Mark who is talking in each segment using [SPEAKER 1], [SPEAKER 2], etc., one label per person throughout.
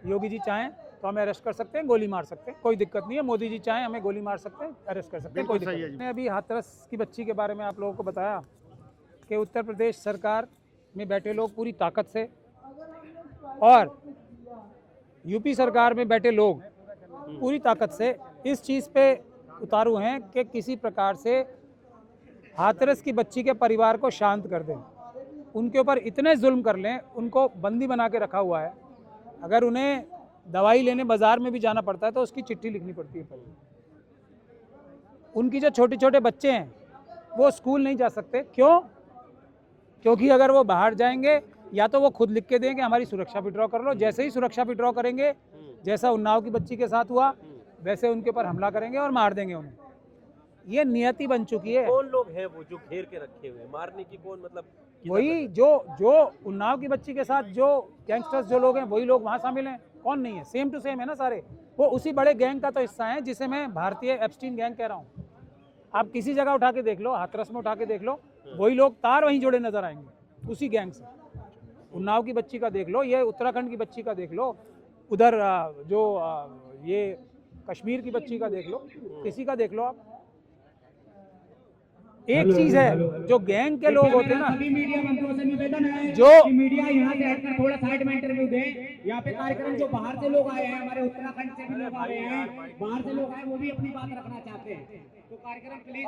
[SPEAKER 1] योगी जी चाहें तो हमें अरेस्ट कर सकते हैं, गोली मार सकते हैं, कोई दिक्कत नहीं है। मोदी जी चाहें हमें गोली मार सकते हैं, अरेस्ट कर सकते हैं, कोई दिक्कत नहीं है। मैंने अभी हाथरस की बच्ची के बारे में आप लोगों को बताया कि उत्तर प्रदेश सरकार में बैठे लोग पूरी ताकत से और यूपी सरकार में बैठे लोग पूरी ताकत से इस चीज़ पे उतारू हैं कि किसी प्रकार से हाथरस की बच्ची के परिवार को शांत कर दें, उनके ऊपर इतने जुल्म कर लें, उनको बंदी बना के रखा हुआ है। अगर उन्हें दवाई लेने बाजार में भी जाना पड़ता है तो उसकी चिट्ठी लिखनी पड़ती है पहले। उनकी जो छोटे छोटे बच्चे हैं वो स्कूल नहीं जा सकते, क्यों? क्योंकि अगर वो बाहर जाएंगे या तो वो खुद लिख के देंगे हमारी सुरक्षा विड्रॉ कर लो, जैसे ही सुरक्षा विड्रॉ करेंगे, जैसा उन्नाव की बच्ची के साथ हुआ वैसे उनके ऊपर हमला करेंगे और मार देंगे उन्हें। ये नियति बन चुकी है।
[SPEAKER 2] कौन लोग हैं वो जो घेर के रखे हुए मारने की? कौन मतलब
[SPEAKER 1] वही जो उन्नाव की बच्ची के साथ जो गैंगस्टर्स जो लोग हैं वही लोग वहाँ शामिल हैं। कौन नहीं है? सेम टू सेम है ना सारे। वो उसी बड़े गैंग का तो हिस्सा है जिसे मैं भारतीय एप्स्टीन गैंग कह रहा हूँ। आप किसी जगह उठा के देख लो, हाथरस में उठा के देख लो, वही लोग तार वहीं जुड़े नजर आएंगे उसी गैंग से। उन्नाव की बच्ची का देख लो, ये उत्तराखंड की बच्ची का देख लो, उधर जो ये कश्मीर की बच्ची का देख लो, किसी का देख लो आप। एक चीज है, जो गैंग के लोग होते हैं ना,
[SPEAKER 3] सभी मीडिया मंत्रियों से निवेदन है
[SPEAKER 1] जो
[SPEAKER 3] कि मीडिया यहाँ से हटकर थोड़ा साइड में इंटरव्यू दे। यहाँ पे कार्यक्रम जो बाहर से लोग आए हैं, हमारे उत्तराखंड से भी लोग आ रहे हैं, बाहर से लोग आए वो भी अपनी बात रखना चाहते हैं, तो कार्यक्रम प्लीज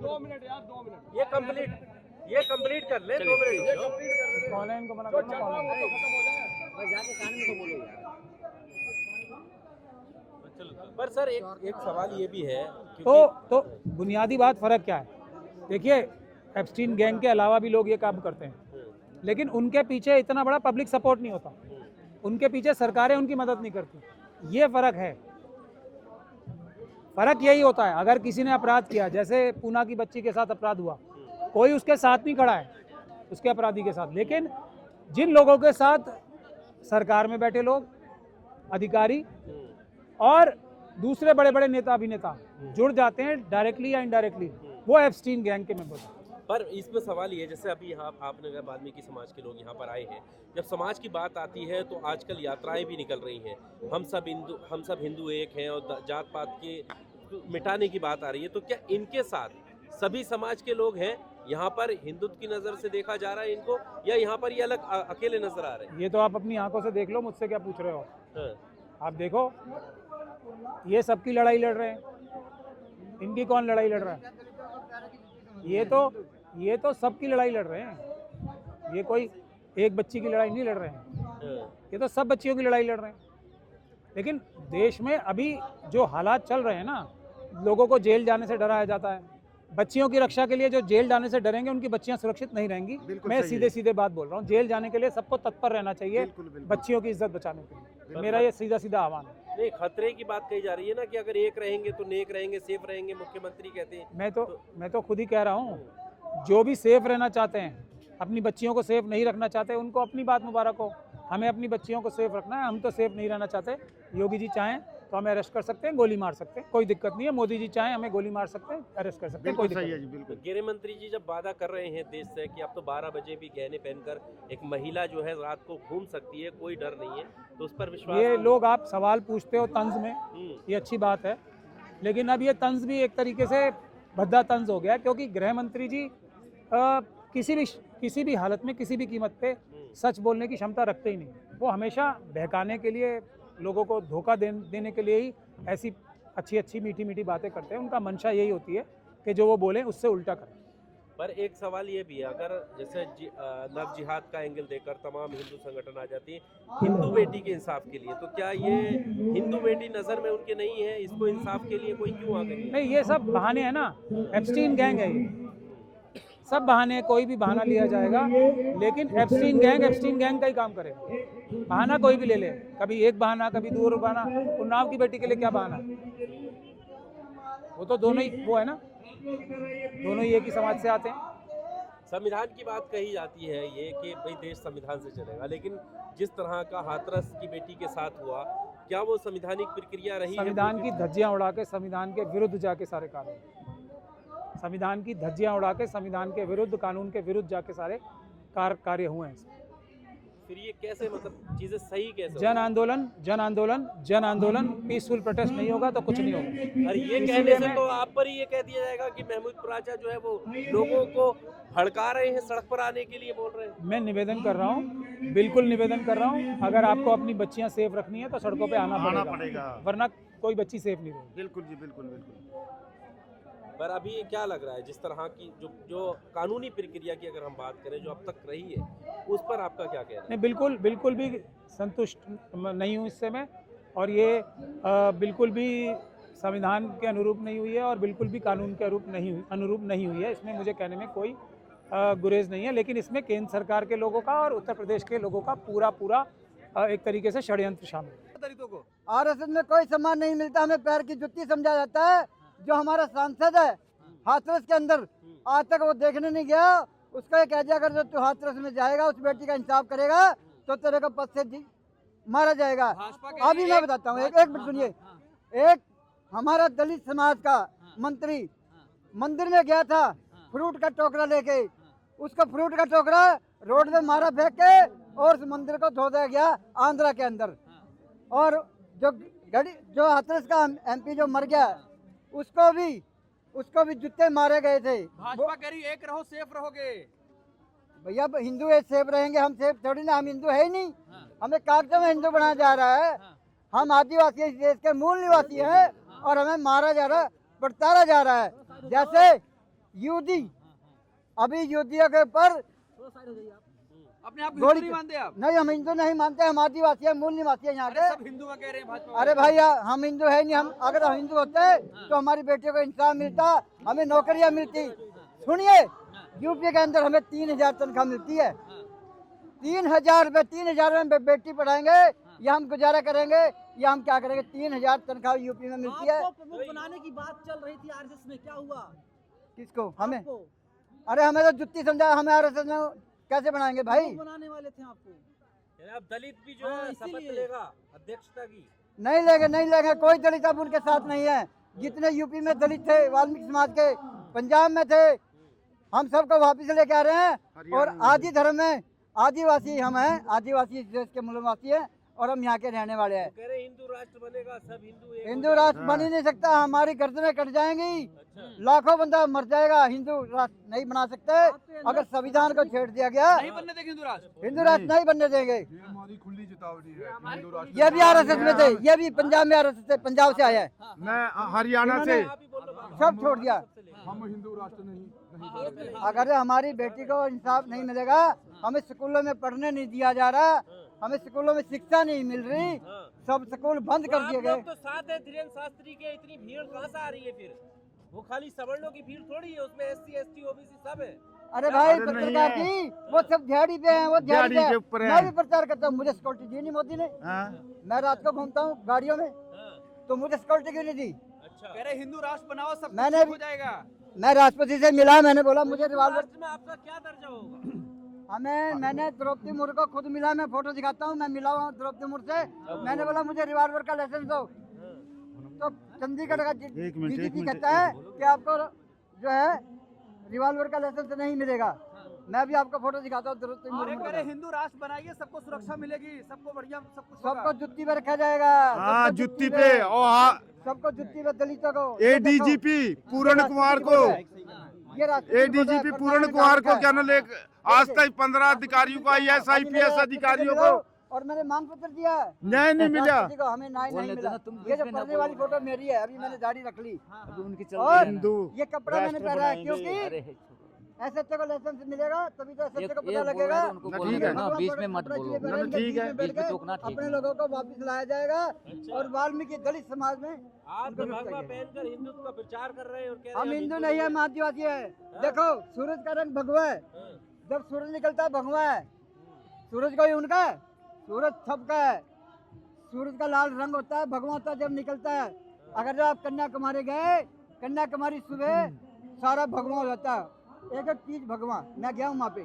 [SPEAKER 2] 2 मिनट यार, 2 मिनट ये कंप्लीट कर ले। 2 मिनट
[SPEAKER 1] कौन है इनको मना करना? कौन है?
[SPEAKER 2] पर सर एक सवाल ये भी है
[SPEAKER 1] तो बुनियादी बात फर्क क्या है? देखिए, एप्स्टीन गैंग के अलावा भी लोग ये काम करते हैं, लेकिन उनके पीछे इतना बड़ा पब्लिक सपोर्ट नहीं होता, उनके पीछे सरकारें उनकी मदद नहीं करती। ये फर्क है। फर्क यही होता है, अगर किसी ने अपराध किया, जैसे पूना की बच्ची के साथ अपराध हुआ, कोई उसके साथ नहीं खड़ा है उसके अपराधी के साथ, लेकिन जिन लोगों के साथ सरकार में बैठे लोग, अधिकारी और दूसरे बड़े बड़े नेता अभिनेता जुड़ जाते हैं डायरेक्टली या इनडायरेक्टली, वो एप्स्टीन गैंग के मेंबर हैं।
[SPEAKER 2] पर इसमें सवाल ये, जैसे अभी यहाँ आपने कहा वाल्मीकि समाज के लोग यहाँ पर आए हैं, जब समाज की बात आती है तो आजकल यात्राएं भी निकल रही हैं, हम सब हिंदू एक हैं और जात पात के मिटाने की बात आ रही है, तो क्या इनके साथ सभी समाज के लोग हैं? यहाँ पर हिंदुत्व की नज़र से देखा जा रहा है इनको, या यहाँ पर ये अलग अकेले नजर आ रहे हैं?
[SPEAKER 1] ये तो आप अपनी आंखों से देख लो, मुझसे क्या पूछ रहे हो? आप देखो, ये सबकी लड़ाई लड़ रहे हैं। इनकी कौन लड़ाई लड़ रहा है? ये तो सबकी लड़ाई लड़ रहे हैं। ये कोई एक बच्ची की लड़ाई नहीं लड़ रहे हैं, ये तो सब बच्चियों की लड़ाई लड़ रहे हैं। लेकिन देश में अभी जो हालात चल रहे हैं ना, लोगों को जेल जाने से डराया जाता है। बच्चियों की रक्षा के लिए जो जेल जाने से डरेंगे उनकी बच्चियां सुरक्षित नहीं रहेंगी। मैं सीधे बात बोल रहा हूँ, जेल जाने के लिए सबको तत्पर रहना चाहिए बच्चियों की इज्जत बचाने के लिए। मेरा ये सीधा आह्वान है।
[SPEAKER 2] नहीं, खतरे की बात कही जा रही है ना कि अगर एक रहेंगे तो नेक रहेंगे, सेफ रहेंगे, मुख्यमंत्री कहते हैं।
[SPEAKER 1] मैं तो खुद ही कह रहा हूँ, जो भी सेफ रहना चाहते हैं, अपनी बच्चियों को सेफ नहीं रखना चाहते, उनको अपनी बात मुबारक हो। हमें अपनी बच्चियों को सेफ रखना है, हम तो सेफ नहीं रहना चाहते। योगी जी चाहें तो हमें अरेस्ट कर सकते हैं, गोली मार सकते हैं, कोई दिक्कत नहीं है। मोदी जी चाहें हमें गोली मार सकते हैं, अरेस्ट कर सकते हैं, कोई दिक्कत नहीं है।
[SPEAKER 2] गृह मंत्री जी जब वादा कर रहे हैं देश से कि अब तो 12 बजे भी गहने पहनकर एक महिला जो है रात को घूम सकती है, कोई डर नहीं है, तो उस पर विश्वास?
[SPEAKER 1] ये लोग आप सवाल पूछते हो तंज में, ये अच्छी बात है, लेकिन अब ये तंज भी एक तरीके से भद्दा तंज हो गया, क्योंकि गृह मंत्री जी किसी भी हालत में, किसी भी कीमत पे सच बोलने की क्षमता रखते ही नहीं। वो हमेशा बहकाने के लिए, लोगों को धोखा देने के लिए ही ऐसी अच्छी मीठी बातें करते हैं। उनका मंशा यही होती है कि जो वो बोलें उससे उल्टा करें।
[SPEAKER 2] पर एक सवाल ये भी है, अगर जैसे लव जिहाद का एंगल देकर तमाम हिंदू संगठन आ जाती है हिंदू बेटी के इंसाफ के लिए, तो क्या ये हिंदू बेटी नज़र में उनके नहीं है? इसको इंसाफ के लिए कोई क्यों आ गई?
[SPEAKER 1] नहीं, ये सब बहाने हैं ना, एप्स्टीन गैंग है ये, सब बहाने, कोई भी बहाना लिया जाएगा, लेकिन एप्स्टीन गैंग का ही काम करेगा। बहाना कोई भी ले ले, कभी एक बहाना, कभी दो बहाना। उन्नाव की बेटी के लिए क्या बहाना? वो तो दोनों ही वो है ना, दोनों ही एक ही समाज से आते हैं।
[SPEAKER 2] संविधान की बात कही जाती है ये कि भाई देश संविधान से चलेगा, लेकिन जिस तरह का हाथरस की बेटी के साथ हुआ, क्या वो संवैधानिक प्रक्रिया रही?
[SPEAKER 1] संविधान की धज्जियां उड़ा के संविधान के विरुद्ध जाके सारे कार्य, संविधान की धज्जियां उड़ा के संविधान के विरुद्ध, कानून के विरुद्ध जाके सारे कार्य हुए हैं।
[SPEAKER 2] फिर ये कैसे मतलब चीजें सही कैसे
[SPEAKER 1] जन आंदोलन जन आंदोलन जन आंदोलन, पीसफुल प्रोटेस्ट नहीं होगा तो कुछ नहीं होगा।
[SPEAKER 2] होगा? और ये कहने से तो आप पर ही ये कह दिया जाएगा कि महमूद प्राचा जो है वो लोगों को भड़का रहे हैं, सड़क पर आने के लिए बोल रहे हैं।
[SPEAKER 1] मैं निवेदन कर रहा हूँ, बिल्कुल निवेदन कर रहा हूँ, अगर आपको अपनी बच्चियाँ सेफ रखनी है तो सड़कों पे आना पड़ेगा, वरना कोई बच्ची सेफ नहीं रहेगी।
[SPEAKER 4] बिल्कुल जी, बिल्कुल बिल्कुल।
[SPEAKER 2] पर अभी क्या लग रहा है, जिस तरह की जो कानूनी प्रक्रिया की अगर हम बात करें जो अब तक रही है, उस पर आपका क्या कहना है?
[SPEAKER 1] नहीं, बिल्कुल भी संतुष्ट नहीं हूँ इससे मैं, और ये बिल्कुल भी संविधान के अनुरूप नहीं हुई है और बिल्कुल भी कानून के अनुरूप नहीं हुई है। इसमें मुझे कहने में कोई गुरेज नहीं है, लेकिन इसमें केंद्र सरकार के लोगों का और उत्तर प्रदेश के लोगों का पूरा एक तरीके से षड्यंत्र शामिल है।
[SPEAKER 5] दलितों को आरएसएस में कोई सम्मान नहीं मिलता, हमें पैर की जुत्ती समझा जाता है। जो हमारा सांसद है हाथरस के अंदर, आज तक वो देखने नहीं गया। उसका एक ऐजा अगर जो तू हाथरस में जाएगा, उस बेटी का इंसाफ करेगा तो तेरे को पद से मारा जाएगा। अभी मैं बताता हूँ, एक मिनट सुनिए। एक हमारा दलित समाज का मंत्री मंदिर में गया था फ्रूट का टोकरा लेके, उसका फ्रूट का टोकरा रोड में मारा फेंक के और उस मंदिर को धो दिया गया आंध्रा के अंदर। और जो हाथरस का एमपी जो मर गया, उसको भी जूते मारे गए थे।
[SPEAKER 6] भाजपा कह रही एक रहो सेफ रहोगे।
[SPEAKER 5] भैया हिंदू है, सेफ रहेंगे, हम सेफ थोड़ी ना, हम हिंदू है ही नहीं। हमें कागजों में हिंदू बनाया जा रहा है। हम आदिवासी इस देश के मूल निवासी हैं और हमें मारा जा रहा है, प्रताड़ा जा रहा है। जैसे यहूदी, अभी यहूदियों के ऊपर
[SPEAKER 6] अपने आप को हिंदू नहीं मानते आप?
[SPEAKER 5] नहीं, हम हिंदू नहीं मानते, हम आदिवासी है, मूल निवासी है यहाँ
[SPEAKER 6] अरे
[SPEAKER 5] के।
[SPEAKER 6] सब हिंदू का कह रहे हैं भाजपा।
[SPEAKER 5] अरे भाई हम हिंदू है नहीं, हम अगर हम हिंदू होते तो हमारी बेटियों को इंसाफ मिलता, हमें नौकरियां मिलती। सुनिए, यूपी के अंदर हमें 3000 तनख्वाह मिलती है। 3000 रुपये, 3000 में बेटी पढ़ाएंगे या हम गुजारा करेंगे या हम क्या करेंगे? 3000 तनख्वाह यूपी में मिलती है।
[SPEAKER 7] प्रमुख बनाने की बात चल रही थी आरएसएस में, क्या हुआ?
[SPEAKER 5] किसको? हमें?
[SPEAKER 7] आपको?
[SPEAKER 5] अरे हमें तो जुत्ती समझा, हमें आरएसएस में कैसे बनाएंगे भाई?
[SPEAKER 7] प्रमुख बनाने वाले थे आपको।
[SPEAKER 2] अब दलित भी जो है शपथ लेगा अध्यक्षता की।
[SPEAKER 5] नहीं लेंगे, कोई दलित अब उनके साथ नहीं है। जितने यूपी में दलित थे, वाल्मीकि समाज के, पंजाब में थे, हम सबको वापिस लेके आ रहे हैं। और आदि धर्म में आदिवासी हम हैं, आदिवासी इस देश के मूलवासी हैं और हम यहाँ के रहने वाले हैं।
[SPEAKER 2] कह रहे हिंदू राष्ट्र बनेगा, सब हिंदू एक
[SPEAKER 5] हिंदू राष्ट्र बन ही नहीं सकता, हमारी गर्दनें कट जाएंगी, लाखों बंदा मर जाएगा। हिंदू राष्ट्र नहीं बना सकते अगर संविधान को छेड़ दिया गया।
[SPEAKER 6] नहीं बनने देंगे हिंदू राष्ट्र।
[SPEAKER 5] हिंदू राष्ट्र नहीं बनने देंगे।
[SPEAKER 4] हमारी खुली चेतावनी है। हिंदू राष्ट्र
[SPEAKER 5] ये भी आरएसएस में थे, ये भी पंजाब में आरएसएस से, पंजाब से आया है,
[SPEAKER 4] मैं हरियाणा से,
[SPEAKER 5] सब छोड़ दिया।
[SPEAKER 4] हम हिंदू राष्ट्र नहीं।
[SPEAKER 5] अगर हमारी बेटी को इंसाफ नहीं मिलेगा, हमें स्कूलों में पढ़ने नहीं दिया जा रहा, हमें स्कूलों में शिक्षा नहीं मिल रही, सब स्कूल बंद कर दिए गए।
[SPEAKER 2] तो साथ है धीरेन्द्र शास्त्री के, इतनी भीड़ कहाँ से आ रही है फिर? वो खाली सवर्णों की भीड़ थोड़ी है, उसमें SC ST OBC सब है।
[SPEAKER 5] अरे भाई
[SPEAKER 4] अरे नहीं
[SPEAKER 5] पत्रकार
[SPEAKER 4] है।
[SPEAKER 5] जी, वो सब झाड़ी पे हैं, वो झाड़ी
[SPEAKER 4] झाड़ी के
[SPEAKER 5] पे
[SPEAKER 4] ऊपर
[SPEAKER 5] हैं।
[SPEAKER 4] है।
[SPEAKER 5] मैं भी प्रचार करता हूँ, मुझे सिक्योरिटी दी नहीं मोदी ने। मैं रात को घूमता हूँ गाड़ियों में, तो मुझे सिक्योरिटी क्यों नहीं दी?
[SPEAKER 2] अच्छा,
[SPEAKER 6] कह रहे हिंदू राष्ट्र बनाओ, सब
[SPEAKER 5] मैंने
[SPEAKER 6] कुछ
[SPEAKER 5] भी-
[SPEAKER 6] हो जाएगा।
[SPEAKER 5] मैं राष्ट्रपति से मिला, मैंने बोला मुझे रिवॉल्वर।
[SPEAKER 2] राष्ट्र में आपका क्या दर्जा होगा?
[SPEAKER 5] मैंने द्रौपदी मुर्मू को खुद मिला, मैं फोटो दिखाता हूँ, मैं मिला हूँ द्रौपदी मुर्मू से। मैंने बोला मुझे रिवॉल्वर का लाइसेंस दो, तो चंडीगढ़ का DGP कहता है कि आपको जो है रिवॉल्वर का लाइसेंस नहीं मिलेगा। मैं भी आपको फोटो दिखाता हूँ द्रौपदी
[SPEAKER 6] अरे
[SPEAKER 5] मुर्मू
[SPEAKER 6] कह
[SPEAKER 5] का।
[SPEAKER 6] रहे हिंदू राष्ट्र बनाइए, सबको सुरक्षा मिलेगी, सबको बढ़िया, सब कुछ
[SPEAKER 5] सबको
[SPEAKER 6] होगा।
[SPEAKER 5] जुत्ती पे रखा जाएगा।
[SPEAKER 4] हाँ,
[SPEAKER 5] सबको
[SPEAKER 4] जुत्ती पे। और
[SPEAKER 5] सबको जुत्ती पे, दलितों को।
[SPEAKER 4] ADGP पूर्ण कुमार को,
[SPEAKER 5] ये राष्ट्रपति
[SPEAKER 4] ADGP पूर्ण कुमार को क्या न ले, आज तक 15 अधिकारियों को, IAS IPS अधिकारियों को
[SPEAKER 5] और मैंने मांग पत्र दिया,
[SPEAKER 4] न्याय नहीं मिला।
[SPEAKER 5] राष्ट्रपति को हमें न्याय नहीं मिला। ये जो पढ़ने वाली फोटो मेरी है, अभी मैंने दाढ़ी रख ली और
[SPEAKER 4] हिंदू
[SPEAKER 5] ये कपड़ा मैंने पहना है, क्योंकि SHO को लाइसेंस मिलेगा तभी तो SHO को पता लगेगा।
[SPEAKER 4] ठीक है
[SPEAKER 5] ना, बीच में मत बोलो।
[SPEAKER 4] ठीक है,
[SPEAKER 5] अपने लोगों को वापस लाया जाएगा और वाल्मीकि दलित समाज में
[SPEAKER 2] आप तो भगवा पहनकर हिंदुत्व का प्रचार कर रहे हैं और कह रहे
[SPEAKER 5] हम
[SPEAKER 2] हैं
[SPEAKER 5] हिंदू नहीं है, हम आदिवासी है। देखो सूरज का रंग भगवा है, जब सूरज निकलता है भगवा है। सूरज कोई उनका है? सूरज सबका है। सूरज का लाल रंग होता है, भगवा होता है जब निकलता है। अगर जब आप कन्याकुमारी गए, कन्याकुमारी सुबह सारा भगवा हो जाता है, एक एक चीज भगवा। मैं गया हूँ वहाँ पे।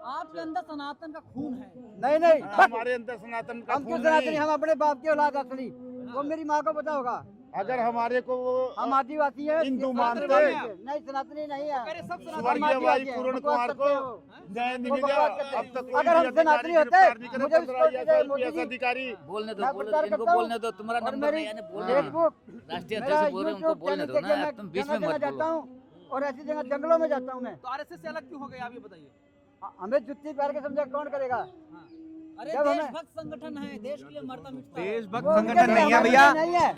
[SPEAKER 7] आपके अंदर सनातन का खून है।
[SPEAKER 5] नहीं
[SPEAKER 4] हमारे अंदर सनातन का
[SPEAKER 5] हम क्यों
[SPEAKER 4] खून
[SPEAKER 5] सनातनी?
[SPEAKER 4] नहीं।
[SPEAKER 5] हम अपने बाप की औलाद असली, वो मेरी माँ को पता होगा।
[SPEAKER 4] अगर हमारे को वो
[SPEAKER 5] हम आदिवासी हैं,
[SPEAKER 4] हिंदू
[SPEAKER 5] ये
[SPEAKER 4] मानते
[SPEAKER 5] सनातनी नहीं, सनातनी नहीं है।
[SPEAKER 6] अरे सब
[SPEAKER 4] स्वर्गीय भाई पूर्ण कुमार को न्याय नहीं मिला। अब तक कोई
[SPEAKER 5] अगर हम
[SPEAKER 4] भी
[SPEAKER 5] सनातनी
[SPEAKER 4] अधिकारी
[SPEAKER 5] होते,
[SPEAKER 4] गिरफ्तार नहीं करे,
[SPEAKER 5] मुझे
[SPEAKER 4] 15
[SPEAKER 5] विश्वास
[SPEAKER 4] IAS
[SPEAKER 5] है,
[SPEAKER 4] अधिकारी
[SPEAKER 8] बोलने दो,
[SPEAKER 5] मैं
[SPEAKER 8] बोलने
[SPEAKER 5] प्रचार
[SPEAKER 8] दो, इनको
[SPEAKER 5] करता हूँ।
[SPEAKER 8] बोलने दो, तुम्हारा
[SPEAKER 5] और
[SPEAKER 8] नंबर
[SPEAKER 5] मेरी
[SPEAKER 8] नहीं है, बोलने दो।
[SPEAKER 5] फेसबुक,
[SPEAKER 8] राष्ट्रीय
[SPEAKER 5] मेरा
[SPEAKER 8] अध्यक्ष से बोल रहे हैं, उनको
[SPEAKER 5] यूट्यूब
[SPEAKER 8] बोलने
[SPEAKER 5] चैनल
[SPEAKER 8] दो
[SPEAKER 5] देखिए,
[SPEAKER 8] ना,
[SPEAKER 5] मैं
[SPEAKER 8] तुम बीच में
[SPEAKER 5] जगह
[SPEAKER 8] मत
[SPEAKER 5] जाता
[SPEAKER 8] बोलो।
[SPEAKER 5] हूँ और ऐसी जगह जंगलों में जाता हूँ मैं।
[SPEAKER 6] तो आरएसएस से अलग क्यों हो गए आप ये बताइए।
[SPEAKER 5] हमें जुत्ती पैर के समझा कौन करेगा?
[SPEAKER 7] अरे
[SPEAKER 5] जब हमें-
[SPEAKER 7] देशभक्त संगठन है, देश के लिए मरता मिटता है।
[SPEAKER 9] देशभक्त
[SPEAKER 5] वो
[SPEAKER 9] संगठन
[SPEAKER 5] उनके
[SPEAKER 9] नहीं है
[SPEAKER 5] लिए
[SPEAKER 9] भैया।
[SPEAKER 5] नहीं है।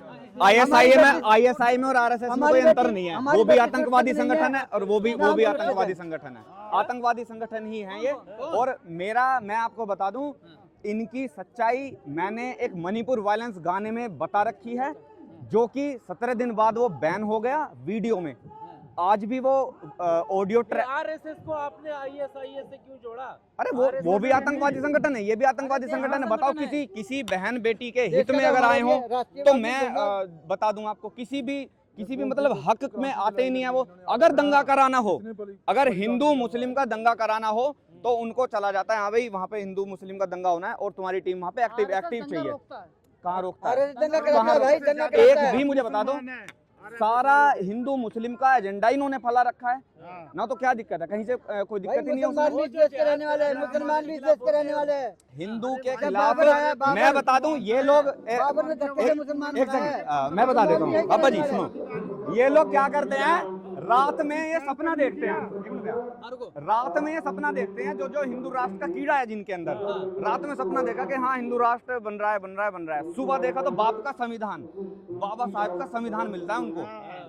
[SPEAKER 9] आईएसआई में और आरएसएस में
[SPEAKER 5] हमारी
[SPEAKER 9] कोई अंतर
[SPEAKER 5] बेटी-
[SPEAKER 9] नहीं है।
[SPEAKER 5] हमारी
[SPEAKER 9] वो भी
[SPEAKER 5] बेटी
[SPEAKER 9] आतंकवादी
[SPEAKER 5] सुरक्षित नहीं
[SPEAKER 9] संगठन
[SPEAKER 5] है।
[SPEAKER 9] है और वो भी
[SPEAKER 5] ना हम सुरक्षित
[SPEAKER 9] आतंकवादी
[SPEAKER 5] हैं।
[SPEAKER 9] संगठन है। आतंकवादी संगठन ही है ये। और मैं आपको बता दूं, इनकी सच्चाई मैंने एक मणिपुर वायलेंस गाने में बता रखी है, जो कि 17 दिन बाद वो बैन हो गया वीडियो में। आज भी वो ऑडियो ट्रैक,
[SPEAKER 2] आरएसएस को आपने आईएसआईएस से क्यों जोड़ा?
[SPEAKER 9] अरे वो भी आतंकवादी संगठन है, ये भी आतंकवादी संगठन है। बताओ किसी बहन बेटी के हित में अगर आए हो तो मैं बता दूं आपको, किसी भी मतलब हक में आते ही नहीं है वो। अगर दंगा कराना हो, अगर हिंदू मुस्लिम का दंगा कराना हो तो उनको चला जाता है, हाँ भाई वहाँ पे हिंदू मुस्लिम का दंगा होना है और तुम्हारी टीम वहाँ पे एक्टिव चाहिए। कहाँ रोकता है?
[SPEAKER 5] अरे दंगा कराता
[SPEAKER 9] कहाँ
[SPEAKER 5] है भाई,
[SPEAKER 9] रोकता
[SPEAKER 5] दंगा
[SPEAKER 9] है?
[SPEAKER 5] कराता
[SPEAKER 9] एक
[SPEAKER 5] है।
[SPEAKER 9] भी मुझे बता दो, सारा हिंदू मुस्लिम का एजेंडा इन्होंने फैला रखा है ना, तो क्या दिक्कत है? कहीं से कोई
[SPEAKER 5] भाई
[SPEAKER 9] दिक्कत ही नहीं है
[SPEAKER 5] मुसलमान
[SPEAKER 9] उसमें।
[SPEAKER 5] भी देश के रहने वाले हैं, मुसलमान भी देश के रहने वाले हैं।
[SPEAKER 9] हिंदू के
[SPEAKER 5] जब
[SPEAKER 9] खिलाफ
[SPEAKER 5] बाबर आया, बाबर-
[SPEAKER 9] मैं बता दूं, ये लोग
[SPEAKER 5] बाबर ने धक्के से मुसलमान
[SPEAKER 9] एक
[SPEAKER 5] बनाया
[SPEAKER 9] सेकंड,
[SPEAKER 5] है।
[SPEAKER 9] मैं बता देता
[SPEAKER 5] मुसलमान
[SPEAKER 9] हूँ बाबा जी,
[SPEAKER 5] भी
[SPEAKER 9] सुनो। ये लोग क्या करते हैं, रात में ये सपना देखते हैं, रात में ये सपना देखते हैं, जो हिंदू राष्ट्र का कीड़ा है जिनके अंदर, रात में सपना देखा कि हाँ हिंदू राष्ट्र बन रहा है। सुबह देखा तो बाप का संविधान, बाबा साहब का संविधान मिलता है उनको,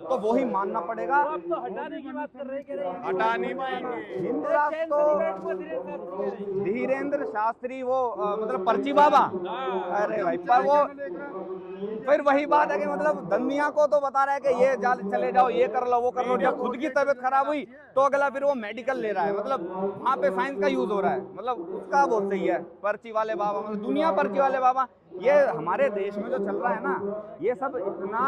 [SPEAKER 9] तो वही मानना पड़ेगा।
[SPEAKER 2] आप तो हटाने की बात कर रहे हैं,
[SPEAKER 4] हटा नहीं पाएंगे।
[SPEAKER 9] हिंदू राष्ट्र तो धीरेन्द्र शास्त्री वो मतलब पर्ची बाबा, अरे भाई पर वो फिर वही बात है कि मतलब दुनिया को तो बता रहा है कि ये चले जाओ, ये कर लो, वो कर लो। जब खुद की तबीयत खराब हुई तो अगला फिर वो मेडिकल ले रहा है, मतलब वहाँ पे साइंस का यूज हो रहा है, मतलब उसका बहुत सही है। पर्ची वाले बाबा, मतलब दुनिया पर्ची वाले बाबा। ये हमारे देश में जो चल रहा है ना, ये सब इतना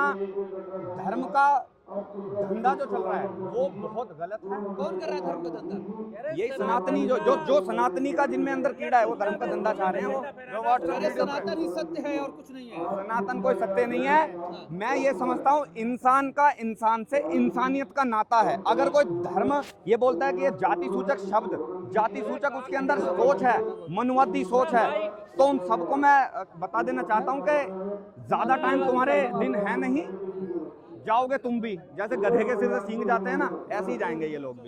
[SPEAKER 9] धर्म का धंधा जो चल रहा है वो बहुत गलत है।
[SPEAKER 6] कौन कर रहा है धर्म का धंधा?
[SPEAKER 9] यही सनातनी जो सनातनी का जिनमें अंदर कीड़ा है, वो धर्म का धंधा चाह रहे हैं। वो
[SPEAKER 6] अरे सनातन ही सत्य है और कुछ नहीं है।
[SPEAKER 9] सनातन कोई सत्य नहीं है। मैं ये समझता हूँ इंसान का इंसान से इंसानियत का नाता है। अगर कोई धर्म ये बोलता है कि ये जाति सूचक शब्द, जाति सूचक उसके अंदर सोच है, मनुवादी सोच है, तो उन सबको मैं बता देना चाहता हूँ कि ज्यादा टाइम तुम्हारे दिन है नहीं, जाओगे तुम भी, जैसे गधे के सिर से सींग जाते हैं ना, ऐसे ही जाएंगे ये लोग भी।